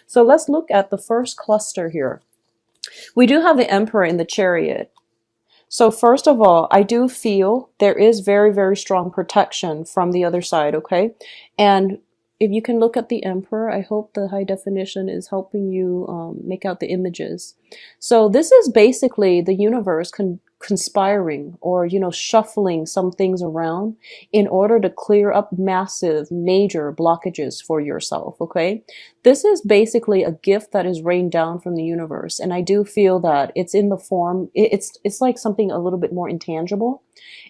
So let's look at the first cluster here. We do have the Emperor in the Chariot. So first of all, I do feel there is very, very strong protection from the other side, okay? And if you can look at the Emperor, I hope the high definition is helping you make out the images. So this is basically the universe conspiring or, you know, shuffling some things around in order to clear up massive, major blockages for yourself, okay? This is basically a gift that is rained down from the universe. And I do feel that it's in the form, it's like something a little bit more intangible.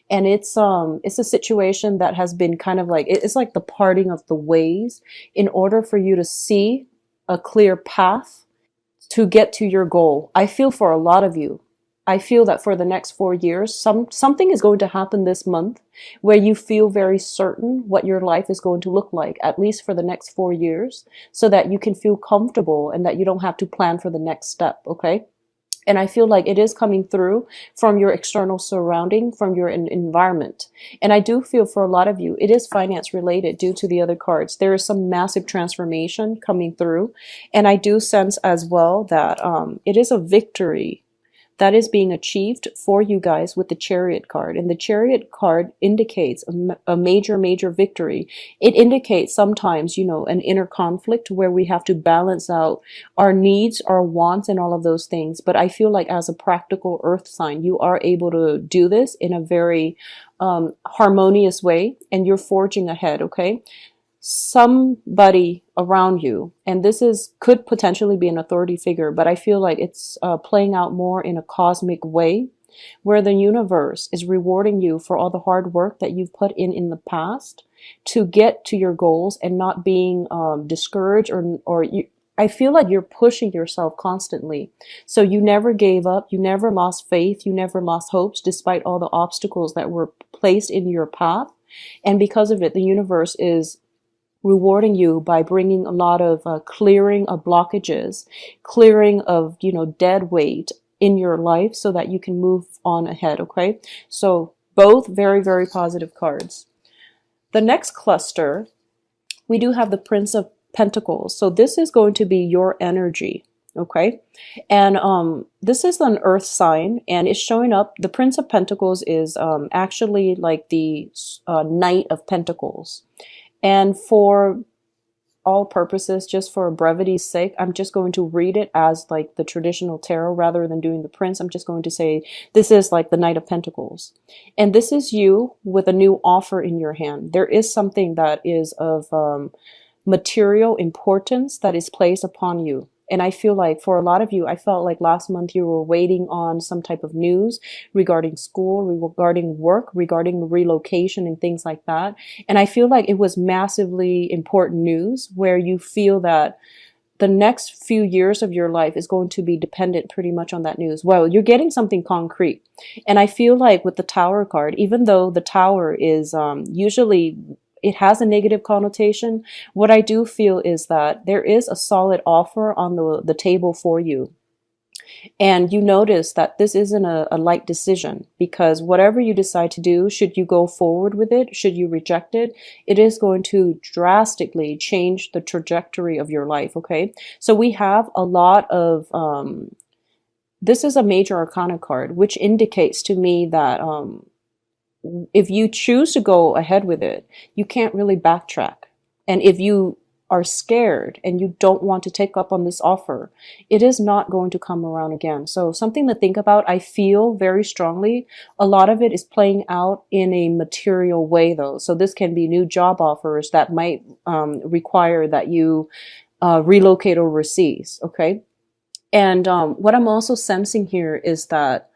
And it's a situation that has been kind of like, it's like the parting of the ways in order for you to see a clear path to get to your goal. I feel for a lot of you, I feel that for the next 4 years, something is going to happen this month where you feel very certain what your life is going to look like, at least for the next 4 years, so that you can feel comfortable and that you don't have to plan for the next step, okay? And I feel like it is coming through from your external surrounding, from your environment. And I do feel for a lot of you, it is finance related due to the other cards. There is some massive transformation coming through. And I do sense as well that it is a victory that is being achieved for you guys with the Chariot card. And the Chariot card indicates a major, major victory. It indicates sometimes, you know, an inner conflict where we have to balance out our needs, our wants, and all of those things. But I feel like as a practical earth sign, you are able to do this in a very harmonious way, and you're forging ahead, okay? Somebody around you, and this could potentially be an authority figure, but I feel like it's playing out more in a cosmic way where the universe is rewarding you for all the hard work that you've put in the past to get to your goals and not being discouraged or you, I feel like you're pushing yourself constantly. So you never gave up, you never lost faith, you never lost hopes despite all the obstacles that were placed in your path. And because of it, the universe is rewarding you by bringing a lot of clearing of blockages, clearing of, you know, dead weight in your life so that you can move on ahead, okay? So both very, very positive cards. The next cluster, we do have the Prince of Pentacles. So this is going to be your energy, okay? And this is an earth sign, and it's showing up. The Prince of Pentacles is actually like the Knight of Pentacles. And for all purposes, just for brevity's sake, I'm just going to read it as like the traditional tarot rather than doing the prince. I'm just going to say this is like the Knight of Pentacles. And this is you with a new offer in your hand. There is something that is of material importance that is placed upon you. And I feel like for a lot of you, I felt like last month you were waiting on some type of news regarding school, regarding work, regarding relocation and things like that. And I feel like it was massively important news where you feel that the next few years of your life is going to be dependent pretty much on that news. Well, you're getting something concrete. And I feel like with the Tower card, even though the Tower is usually it has a negative connotation, what I do feel is that there is a solid offer on the table for you. And you notice that this isn't a light decision, because whatever you decide to do, should you go forward with it, should you reject it, it is going to drastically change the trajectory of your life, okay? So we have a lot of, this is a major arcana card, which indicates to me that if you choose to go ahead with it, you can't really backtrack. And if you are scared and you don't want to take up on this offer, it is not going to come around again. So something to think about. I feel very strongly a lot of it is playing out in a material way though. So this can be new job offers that might require that you relocate overseas, okay? And what I'm also sensing here is that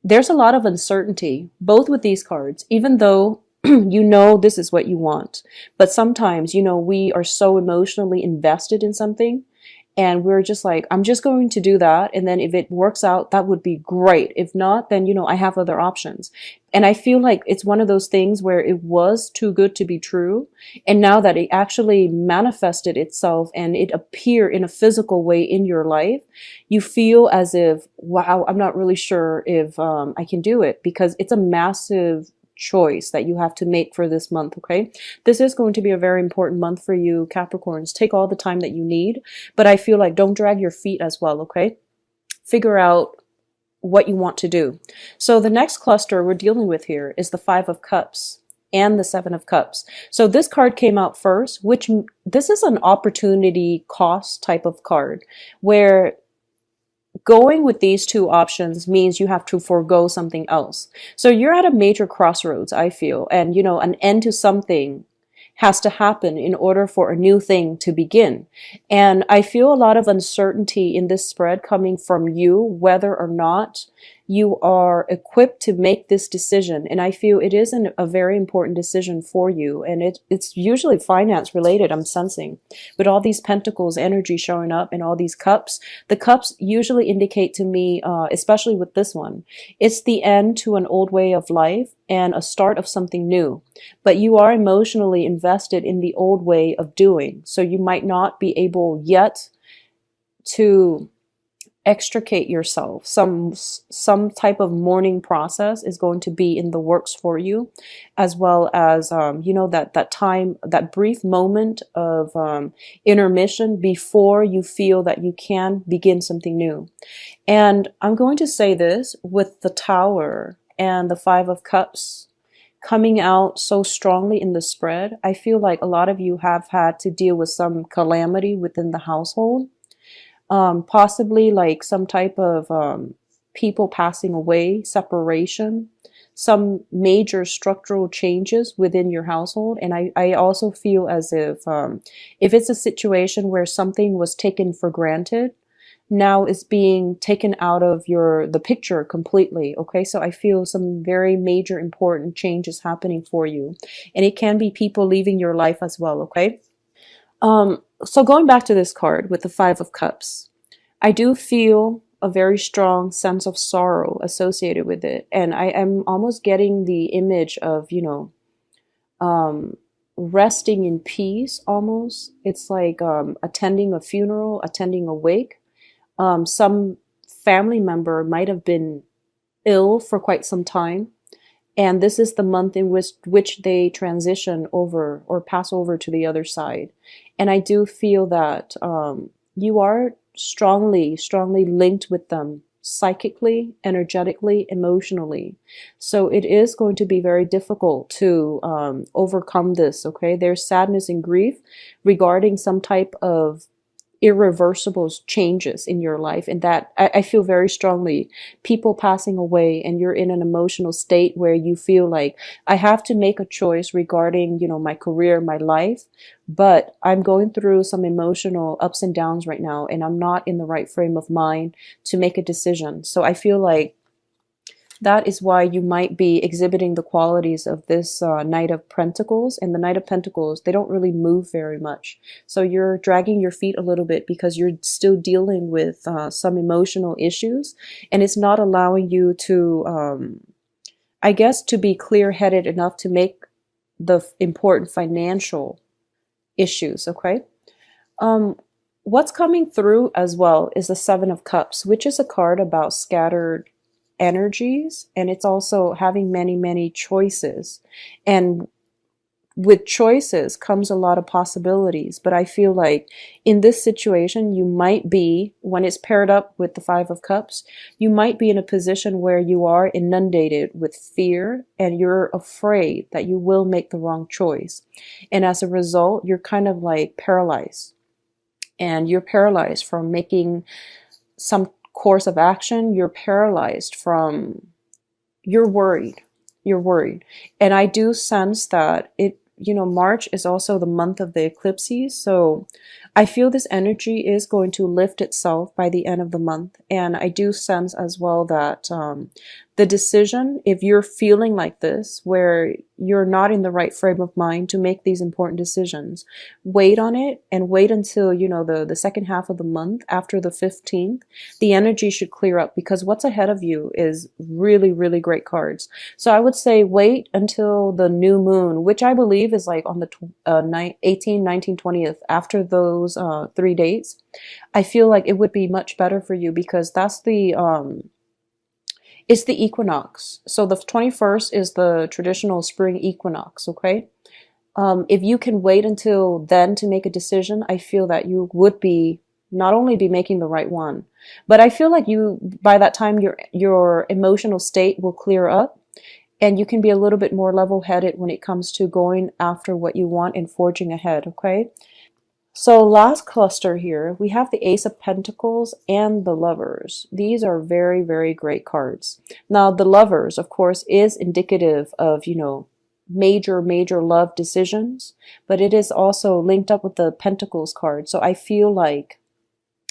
there's a lot of uncertainty, both with these cards, even though you know this is what you want. But sometimes, you know, we are so emotionally invested in something and we're just like, I'm just going to do that. And then if it works out, that would be great. If not, then, you know, I have other options. And I feel like it's one of those things where it was too good to be true. And now that it actually manifested itself and it appeared in a physical way in your life, you feel as if, wow, I'm not really sure if I can do it, because it's a massive choice that you have to make for this month, okay? This is going to be a very important month for you, Capricorns. Take all the time that you need, but I feel like don't drag your feet as well, okay? Figure out what you want to do. So the next cluster we're dealing with here is the Five of Cups and the Seven of Cups. So this card came out first, which this is an opportunity cost type of card, where going with these two options means you have to forego something else. So you're at a major crossroads, I feel, and you know, an end to something has to happen in order for a new thing to begin. And I feel a lot of uncertainty in this spread coming from you, whether or not you are equipped to make this decision. And I feel it is a very important decision for you. And it's usually finance related, I'm sensing. With all these pentacles energy showing up and all these cups, the cups usually indicate to me, especially with this one, it's the end to an old way of life and a start of something new. But you are emotionally invested in the old way of doing. So you might not be able yet to extricate yourself. Some type of mourning process is going to be in the works for you, as well as you know, that time, that brief moment of intermission before you feel that you can begin something new. And I'm going to say this with the Tower and the Five of Cups coming out so strongly in the spread. I feel like a lot of you have had to deal with some calamity within the household. Possibly like some type of people passing away, separation, some major structural changes within your household. And I also feel as if it's a situation where something was taken for granted, now is being taken out of the picture completely. Okay, so I feel some very major important changes happening for you. And it can be people leaving your life as well, okay? So going back to this card with the Five of Cups, I do feel a very strong sense of sorrow associated with it. And I am almost getting the image of, you know, resting in peace almost. It's like attending a funeral, attending a wake. Some family member might have been ill for quite some time. And this is the month in which they transition over or pass over to the other side. And I do feel that you are strongly linked with them psychically, energetically, emotionally. So it is going to be very difficult to overcome this, okay? There's sadness and grief regarding some type of irreversible changes in your life, and that I feel very strongly people passing away, and you're in an emotional state where you feel like I have to make a choice regarding, you know, my career, my life, but I'm going through some emotional ups and downs right now, and I'm not in the right frame of mind to make a decision. So I feel like that is why you might be exhibiting the qualities of this Knight of Pentacles. And the Knight of Pentacles, they don't really move very much. So you're dragging your feet a little bit because you're still dealing with some emotional issues. And it's not allowing you to, I guess, to be clear-headed enough to make the important financial issues, okay? What's coming through as well is the Seven of Cups, which is a card about scattered energies, and it's also having many choices, and with choices comes a lot of possibilities. But I feel like in this situation, you might be, when it's paired up with the Five of Cups, you might be in a position where you are inundated with fear and you're afraid that you will make the wrong choice, and as a result you're kind of like paralyzed, and you're paralyzed from making some course of action. You're paralyzed from, you're worried. And I do sense that it, you know, March is also the month of the eclipses. So I feel this energy is going to lift itself by the end of the month. And I do sense as well that the decision, if you're feeling like this, where you're not in the right frame of mind to make these important decisions, wait on it and wait until, you know, the second half of the month after the 15th. The energy should clear up because what's ahead of you is really great cards. So I would say wait until the new moon, which I believe is like on the 18, 19, 20th, after those 3 dates. I feel like it would be much better for you because that's the It's the equinox. So the 21st is the traditional spring equinox, okay? If you can wait until then to make a decision, I feel that you would be not only be making the right one, but I feel like you by that time your emotional state will clear up and you can be a little bit more level-headed when it comes to going after what you want and forging ahead, okay? So last cluster here, we have the Ace of Pentacles and the Lovers. These are very, very great cards. Now, the Lovers, of course, is indicative of, major, major love decisions, but it is also linked up with the Pentacles card. So I feel like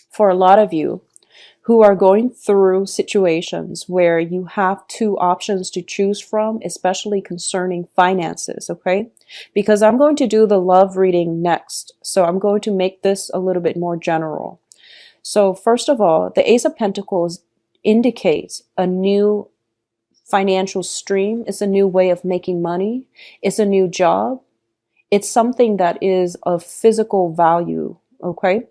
for a lot of you who are going through situations where you have two options to choose from, especially concerning finances, okay? Because I'm going to do the love reading next, so I'm going to make this a little bit more general. So first of all, the Ace of Pentacles indicates a new financial stream. It's a new way of making money. It's a new job. It's something that is of physical value, okay?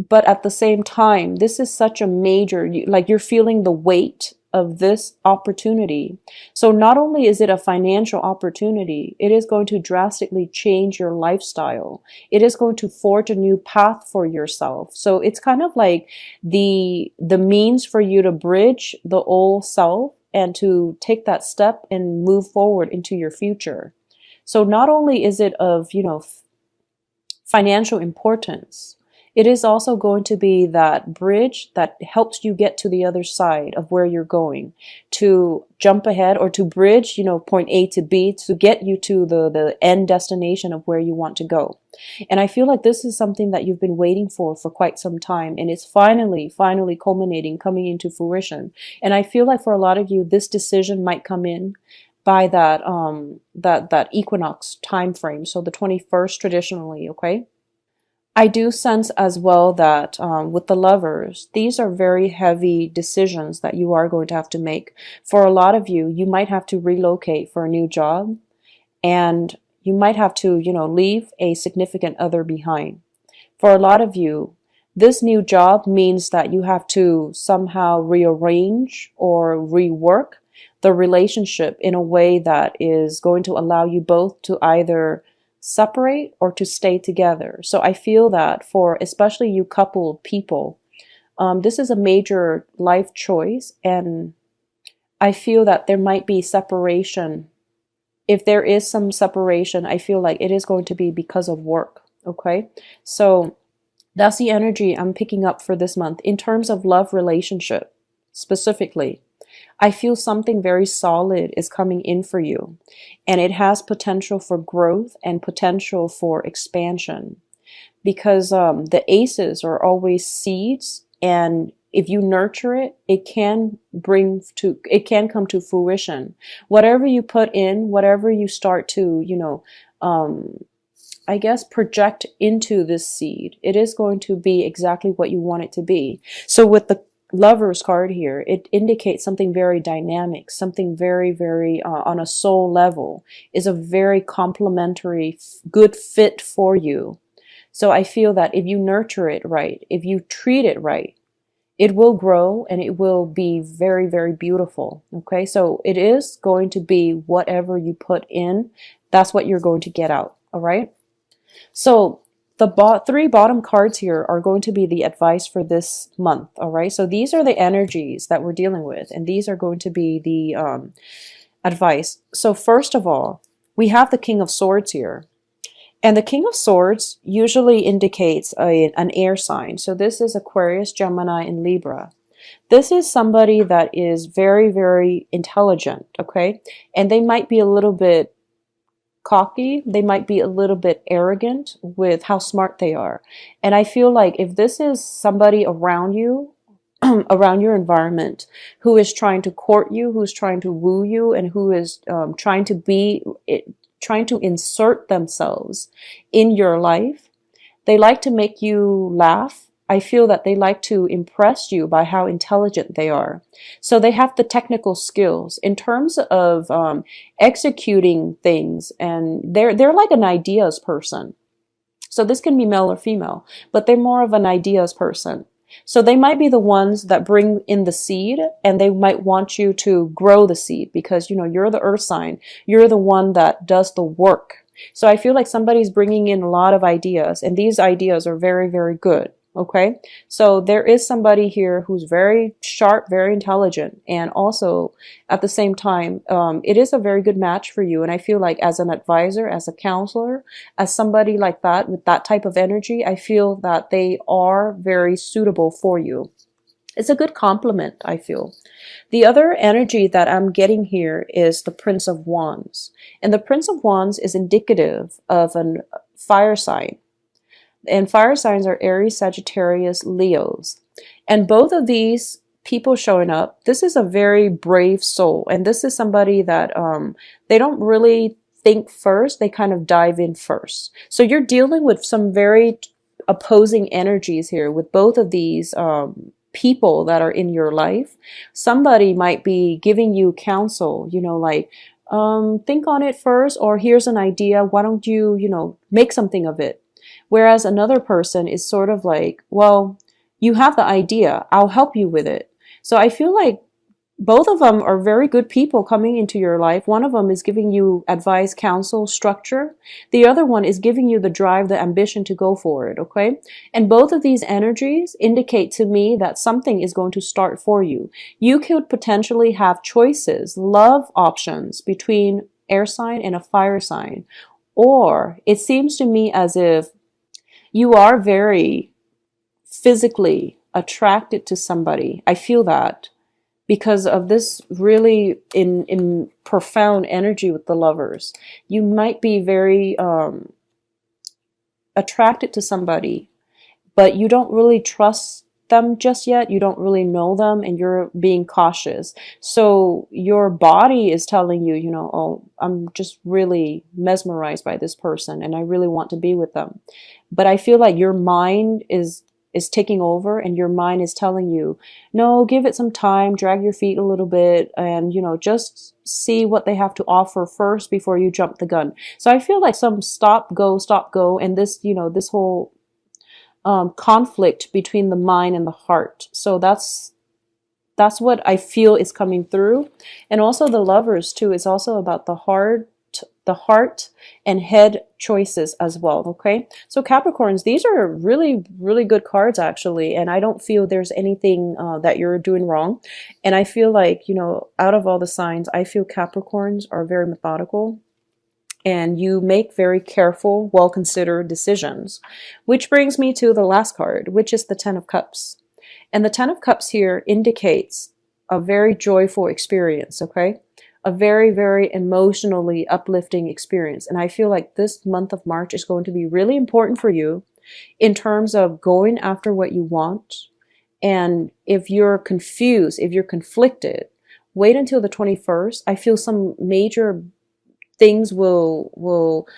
But at the same time, this is such a major, like you're feeling the weight of this opportunity. So not only is it a financial opportunity, it is going to drastically change your lifestyle. It is going to forge a new path for yourself. So it's kind of like the means for you to bridge the old self and to take that step and move forward into your future. So not only is it of, financial importance, it is also going to be that bridge that helps you get to the other side of where you're going, to jump ahead or to bridge, point A to B to get you to the end destination of where you want to go. And I feel like this is something that you've been waiting for quite some time. And it's finally culminating, coming into fruition. And I feel like for a lot of you, this decision might come in by that equinox time frame. So the 21st traditionally, okay? I do sense as well that with the Lovers, these are very heavy decisions that you are going to have to make. For a lot of you, you might have to relocate for a new job, and you might have to, leave a significant other behind. For a lot of you, this new job means that you have to somehow rearrange or rework the relationship in a way that is going to allow you both to either separate or to stay together. So I feel that for especially you coupled people, this is a major life choice, and I feel that there might be separation. If there is some separation, I feel like it is going to be because of work, okay? So that's the energy I'm picking up for this month. In terms of love relationship, specifically, I feel something very solid is coming in for you, and it has potential for growth and potential for expansion, because the aces are always seeds, and if you nurture it, it can come to fruition. Whatever you put in, whatever you start to, I guess, project into this seed, it is going to be exactly what you want it to be. So with the Lovers card here, it indicates something very dynamic, something very, very on a soul level, is a very complementary, good fit for you. So I feel that if you nurture it right, if you treat it right, it will grow and it will be very, very beautiful. Okay, so it is going to be whatever you put in, that's what you're going to get out. All right. So the three bottom cards here are going to be the advice for this month. All right. So these are the energies that we're dealing with, and these are going to be the advice. So first of all, we have the King of Swords here. And the King of Swords usually indicates an air sign. So this is Aquarius, Gemini, and Libra. This is somebody that is very, very intelligent, okay? And they might be a little bit cocky. They might be a little bit arrogant with how smart they are. And I feel like if this is somebody around you, around your environment, who is trying to court you, who's trying to woo you, and who is trying to insert themselves in your life, they like to make you laugh. I feel that they like to impress you by how intelligent they are. So they have the technical skills in terms of executing things, and they're like an ideas person. So this can be male or female, but they're more of an ideas person. So they might be the ones that bring in the seed, and they might want you to grow the seed because, you know, you're the earth sign. You're the one that does the work. So I feel like somebody's bringing in a lot of ideas, and these ideas are very, very good. Okay. So there is somebody here who's very sharp, very intelligent, and also at the same time, it is a very good match for you. And I feel like as an advisor, as a counselor, as somebody like that with that type of energy, I feel that they are very suitable for you. It's a good compliment, I feel. The other energy that I'm getting here is the Prince of Wands. And the Prince of Wands is indicative of a fire sign. And fire signs are Aries, Sagittarius, Leos. And both of these people showing up, this is a very brave soul. And this is somebody that they don't really think first, they kind of dive in first. So you're dealing with some very opposing energies here with both of these people that are in your life. Somebody might be giving you counsel, you know, like, think on it first, or here's an idea, why don't you, you know, make something of it. Whereas another person is sort of like, well, you have the idea, I'll help you with it. So I feel like both of them are very good people coming into your life. One of them is giving you advice, counsel, structure. The other one is giving you the drive, the ambition to go for it, okay? And both of these energies indicate to me that something is going to start for you. You could potentially have choices, love options between air sign and a fire sign. Or it seems to me as if you are very physically attracted to somebody. I feel that because of this really in profound energy with the lovers. You might be very attracted to somebody, but you don't really trust them just yet. You don't really know them, and you're being cautious. So your body is telling you, you know, oh, I'm just really mesmerized by this person and I really want to be with them. But I feel like your mind is taking over, and your mind is telling you, no, give it some time, drag your feet a little bit, and, you know, just see what they have to offer first before you jump the gun. So I feel like some stop, go, and this, you know, this whole conflict between the mind and the heart. So that's what I feel is coming through. And also the lovers too is also about the heart and head choices as well. Okay, so Capricorns, these are really, really good cards actually, and I don't feel there's anything that you're doing wrong. And I feel like, you know, out of all the signs, I feel Capricorns are very methodical, and you make very careful, well-considered decisions. Which brings me to the last card, which is the Ten of Cups. And the Ten of Cups here indicates a very joyful experience, okay? A very, very emotionally uplifting experience. And I feel like this month of March is going to be really important for you in terms of going after what you want. And if you're confused, if you're conflicted, wait until the 21st. I feel some major things will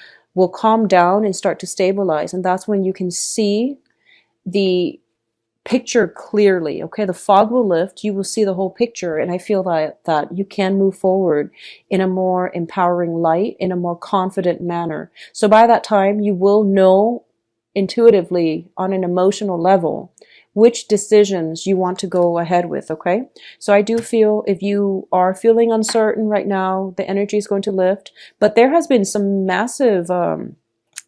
calm down and start to stabilize, and that's when you can see the picture clearly. Okay, the fog will lift, you will see the whole picture, and I feel that you can move forward in a more empowering light, in a more confident manner. So by that time, you will know intuitively on an emotional level which decisions you want to go ahead with, okay? So I do feel if you are feeling uncertain right now, the energy is going to lift, but there has been some massive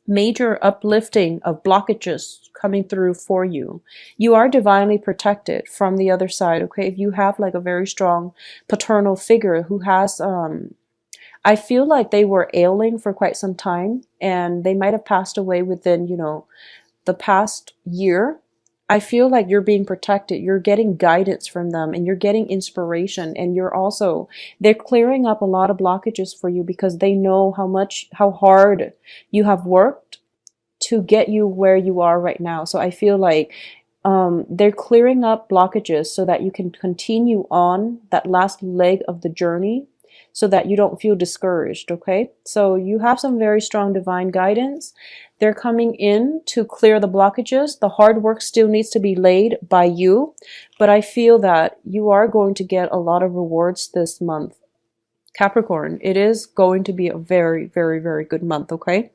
major uplifting of blockages coming through for you. You are divinely protected from the other side, okay? If you have like a very strong paternal figure who has I feel like they were ailing for quite some time, and they might have passed away within, you know, the past year. I feel like you're being protected. You're getting guidance from them, and you're getting inspiration, and they're clearing up a lot of blockages for you because they know how hard you have worked to get you where you are right now. So I feel like they're clearing up blockages so that you can continue on that last leg of the journey, so that you don't feel discouraged, okay? So you have some very strong divine guidance. They're coming in to clear the blockages. The hard work still needs to be laid by you, but I feel that you are going to get a lot of rewards this month. Capricorn, it is going to be a very, very, very good month, okay?